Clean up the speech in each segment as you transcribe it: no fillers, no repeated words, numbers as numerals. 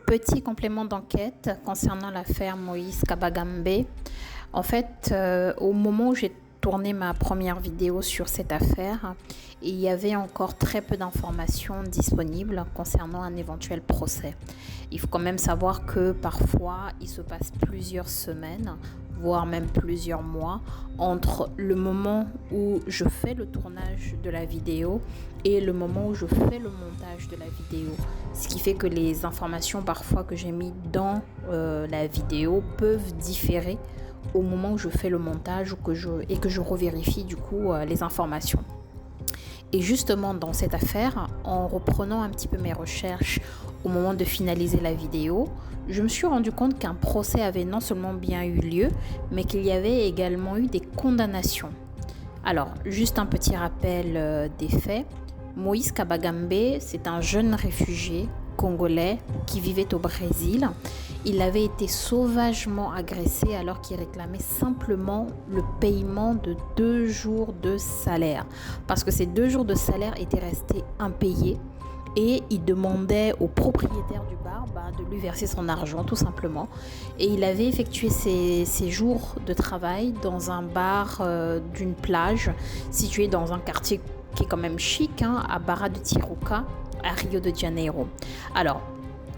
Petit complément d'enquête concernant l'affaire Moïse Kabagambe. En fait, au moment où j'ai tourné ma première vidéo sur cette affaire, il y avait encore très peu d'informations disponibles concernant un éventuel procès. Il faut quand même savoir que parfois, il se passe plusieurs semaines, voire même plusieurs mois, entre le moment où je fais le tournage de la vidéo et le moment où je fais le montage de la vidéo. Ce qui fait que les informations parfois que j'ai mis dans la vidéo peuvent différer au moment où je fais le montage et que je revérifie du coup les informations. Et justement dans cette affaire, en reprenant un petit peu mes recherches au moment de finaliser la vidéo, je me suis rendu compte qu'un procès avait non seulement bien eu lieu, mais qu'il y avait également eu des condamnations. Alors, juste un petit rappel des faits. Moïse Kabagambe, c'est un jeune réfugié congolais qui vivait au Brésil. Il avait été sauvagement agressé alors qu'il réclamait simplement le paiement de 2 jours de salaire. Parce que ces 2 jours de salaire étaient restés impayés et il demandait au propriétaire du bar de lui verser son argent tout simplement. Et il avait effectué ses jours de travail dans un bar d'une plage situé dans un quartier qui est quand même chic, à Barra de Tijuca, à Rio de Janeiro. Alors,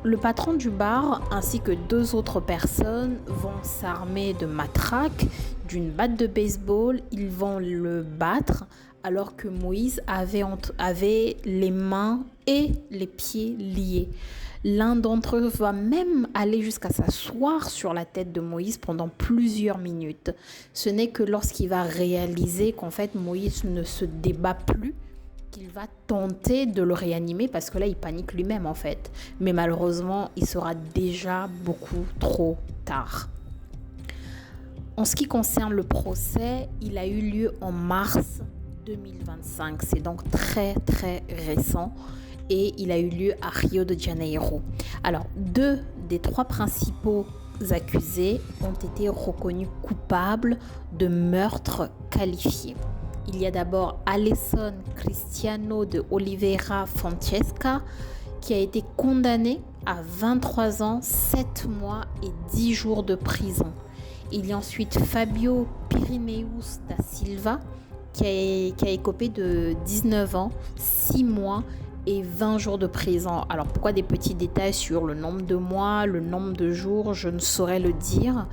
le patron du bar ainsi que 2 autres personnes vont s'armer de matraques, d'une batte de baseball. Ils vont le battre alors que Moïse avait les mains et les pieds liés. L'un d'entre eux va même aller jusqu'à s'asseoir sur la tête de Moïse pendant plusieurs minutes. Ce n'est que lorsqu'il va réaliser qu'en fait Moïse ne se débat plus qu'il va tenter de le réanimer parce que là il panique lui-même en fait. Mais malheureusement il sera déjà beaucoup trop tard. En ce qui concerne le procès, il a eu lieu en mars 2025. C'est donc très très récent et il a eu lieu à Rio de Janeiro. Alors, 2 des 3 principaux accusés ont été reconnus coupables de meurtre qualifié. Il y a d'abord Alisson Cristiano de Oliveira Francesca qui a été condamné à 23 ans, 7 mois et 10 jours de prison. Il y a ensuite Fabio Pirimeus da Silva qui a écopé de 19 ans, 6 mois et 20 jours de prison. Alors pourquoi des petits détails sur le nombre de mois, le nombre de jours, je ne saurais le dire.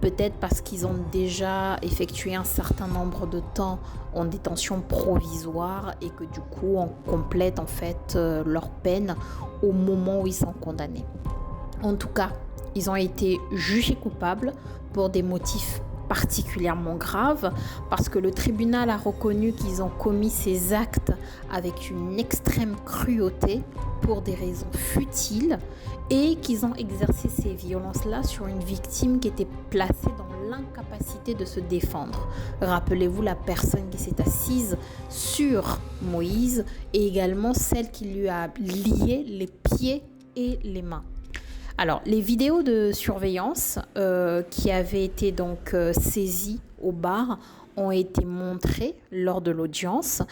Peut-être parce qu'ils ont déjà effectué un certain nombre de temps en détention provisoire et que du coup on complète en fait leur peine au moment où ils sont condamnés. En tout cas, ils ont été jugés coupables pour des motifs particulièrement graves parce que le tribunal a reconnu qu'ils ont commis ces actes avec une extrême cruauté pour des raisons futiles et qu'ils ont exercé ces violences-là sur une victime qui était placée dans l'incapacité de se défendre. Rappelez-vous la personne qui s'est assise sur Moïse et également celle qui lui a lié les pieds et les mains. Alors, les vidéos de surveillance qui avaient été donc saisies au bar ont été montrées lors de l'audience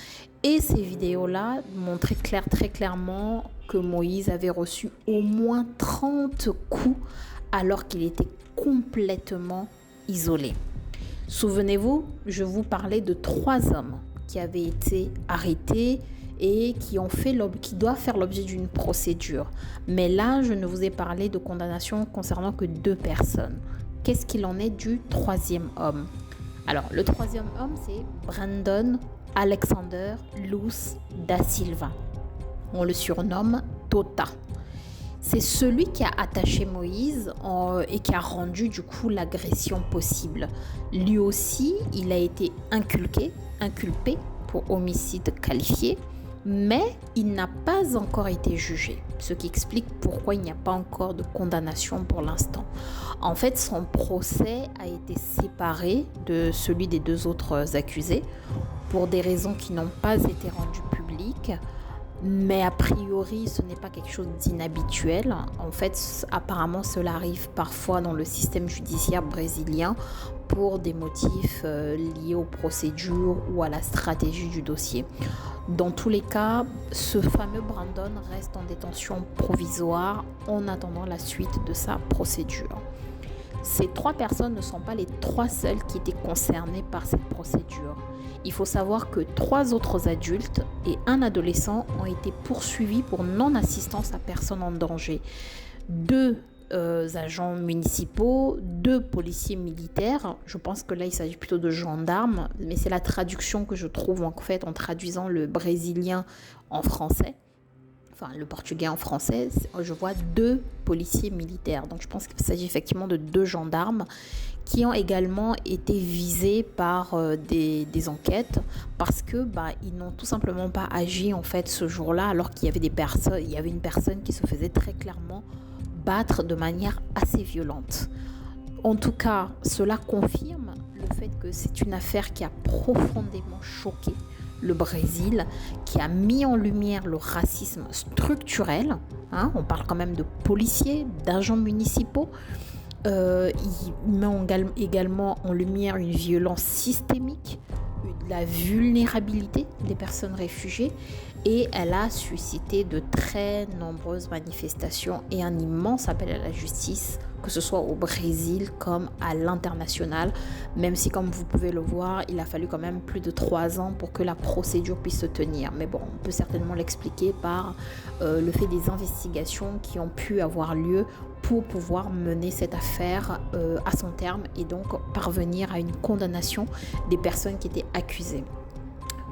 et ces vidéos-là montraient très clairement que Moïse avait reçu au moins 30 coups alors qu'il était complètement isolé. Souvenez-vous, je vous parlais de 3 hommes qui avaient été arrêtés et qui doivent faire l'objet d'une procédure. Mais là, je ne vous ai parlé de condamnation concernant que 2 personnes. Qu'est-ce qu'il en est du 3e homme? Alors, le 3e homme, c'est Brandon Alexander Luz da Silva. On le surnomme Tota. C'est celui qui a attaché Moïse et qui a rendu du coup l'agression possible. Lui aussi, il a été inculpé pour homicide qualifié, mais il n'a pas encore été jugé, ce qui explique pourquoi il n'y a pas encore de condamnation pour l'instant. En fait, son procès a été séparé de celui des 2 autres accusés pour des raisons qui n'ont pas été rendues publiques. Mais a priori, ce n'est pas quelque chose d'inhabituel. En fait, apparemment, cela arrive parfois dans le système judiciaire brésilien pour des motifs liés aux procédures ou à la stratégie du dossier. Dans tous les cas, ce fameux Brandon reste en détention provisoire en attendant la suite de sa procédure. Ces 3 personnes ne sont pas les 3 seules qui étaient concernées par cette procédure. Il faut savoir que 3 autres adultes et un adolescent ont été poursuivis pour non-assistance à personne en danger. 2 agents municipaux, 2 policiers militaires. Je pense que là, il s'agit plutôt de gendarmes, mais c'est la traduction que je trouve en fait en traduisant le brésilien en français. Enfin, le portugais en français, je vois 2 policiers militaires. Donc, je pense qu'il s'agit effectivement de 2 gendarmes qui ont également été visés par des enquêtes parce que ils n'ont tout simplement pas agi en fait ce jour-là, alors qu'il y avait une personne qui se faisait très clairement battre de manière assez violente. En tout cas, cela confirme le fait que c'est une affaire qui a profondément choqué le Brésil, qui a mis en lumière le racisme structurel. On parle quand même de policiers, d'agents municipaux. Il met également en lumière une violence systémique, la vulnérabilité des personnes réfugiées, et elle a suscité de très nombreuses manifestations et un immense appel à la justice, que ce soit au Brésil comme à l'international, même si, comme vous pouvez le voir, il a fallu quand même plus de 3 ans pour que la procédure puisse se tenir. Mais bon, on peut certainement l'expliquer par le fait des investigations qui ont pu avoir lieu pour pouvoir mener cette affaire à son terme et donc parvenir à une condamnation des personnes qui étaient accusées.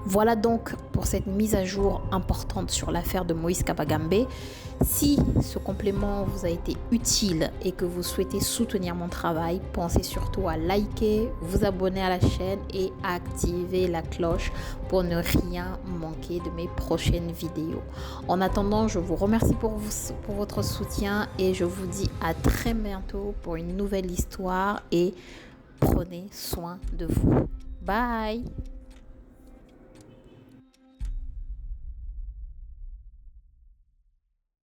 Voilà donc pour cette mise à jour importante sur l'affaire de Moïse Kabagambe. Si ce complément vous a été utile et que vous souhaitez soutenir mon travail, pensez surtout à liker, vous abonner à la chaîne et activer la cloche pour ne rien manquer de mes prochaines vidéos. En attendant, je vous remercie pour votre soutien et je vous dis à très bientôt pour une nouvelle histoire et prenez soin de vous. Bye!